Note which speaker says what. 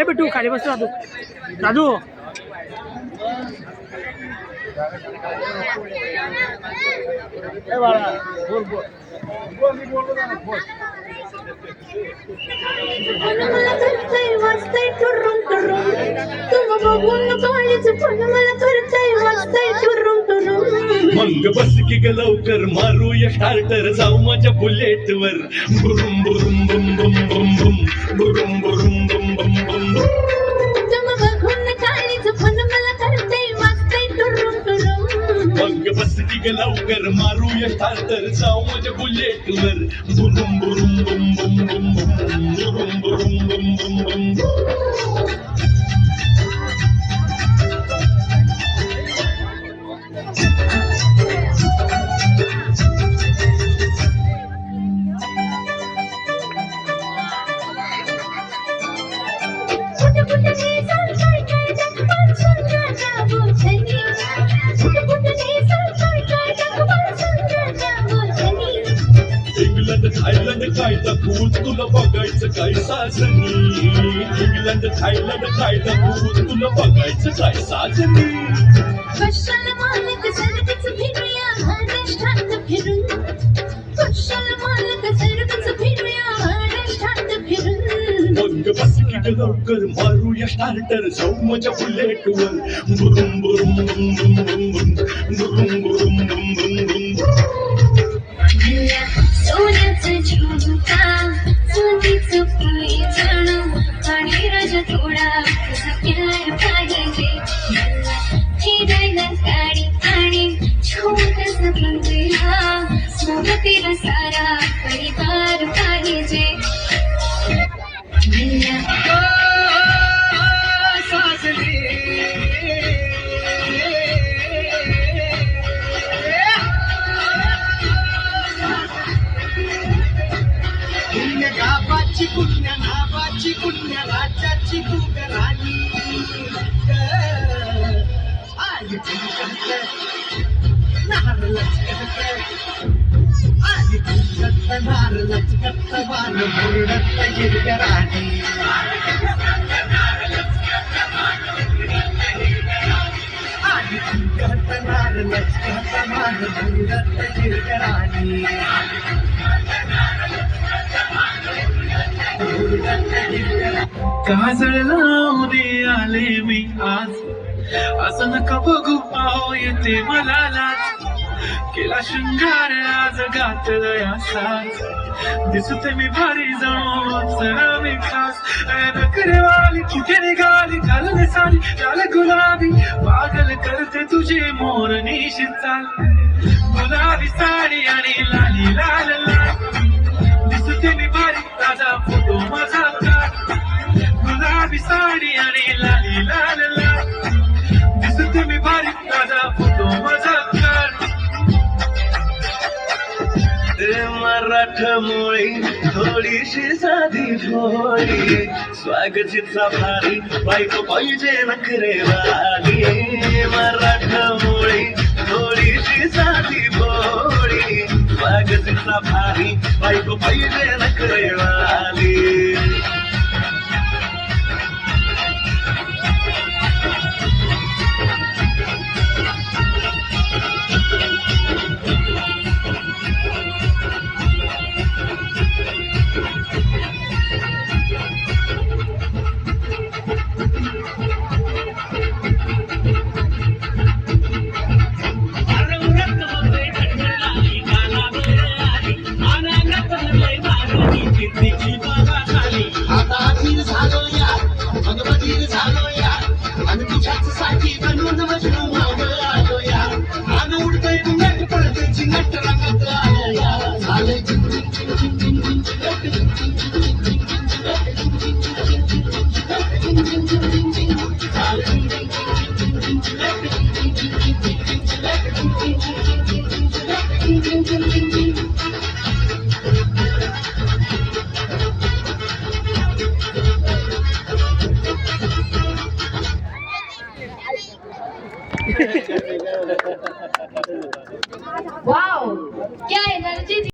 Speaker 1: बेटू खाली बस दादू दादू
Speaker 2: मंग बस की ग लवकर मारूया स्टार्टर जाऊ माझ्या बुलेट वर बुरुम बुरुम बुम बुम बुम बुम बुरुम बुरुम बुम बुम बुम मंग बस की ग लवकर मारूया स्टार्टर जाऊ माझ्या बुलेट वर बुरुम बुरुम बुम बुम बुम बुम बुरुम बुरुम बुम बुम बुम थायलंड काय दाखवून तुला बघायचं काय साजनी इंग्लंड थायलंड काय दाखवून तुला बघायचं काय साजनी
Speaker 3: कशाला मालक सर्वच फिरूया महाराष्ट्रात फिरून कशाला मालक सर्वच फिरूया महाराष्ट्रात फिरून
Speaker 2: मग बस की लवकर मारूया स्टार्टर जाऊ माझ्या बुलेट वर बुरुम बुरुम बुम बुम बुम बुम बुरुम बुरुम बुम बुम बुम
Speaker 3: सोन्याचं झुमका सोनीचं पैठण आणि रज थोडा प्यार पाहिजे फिरायला गाडी आणि छोटस बंगला सोबतीला सारा परिवार पाहिजे
Speaker 4: पुण्य नावाची पुण्य राज्याची तू राणी आली लचकत बाण मुरडत हिरव्या राणी लचकत बाण मुरडत हिरव्या राणी काजळ लावणे आले मी आज असं नका बघू पाहू येते मला लाज केला शृंगार आज घातलंय असाच दिसते मी भारी जणू सरा मी खास नखरेवाली कुठे निघाली घालणे साडी लाल गुलाबी पागल करते तुझे मोर निशित चाल गुलाबी साडी आणि लाली लाल लाल दिसते मी भारी ताजा फोटो माझा काढ गुलाबी साडी आणि लाली लाल लाल दिसते मी भारी ताजा फोटो माझा काढ मराठमोळी थोडीशी साधी भोळी स्वागतीचा भारी बायको पाहिजे नखरेवाली मराठमोळी थोडीशी साधी भोळी स्वागतीचा भारी बायको पाहिजे नखरेवाली
Speaker 1: Anangat
Speaker 2: नट रंगात आलं या झालं
Speaker 3: वाओ क्या एनर्जी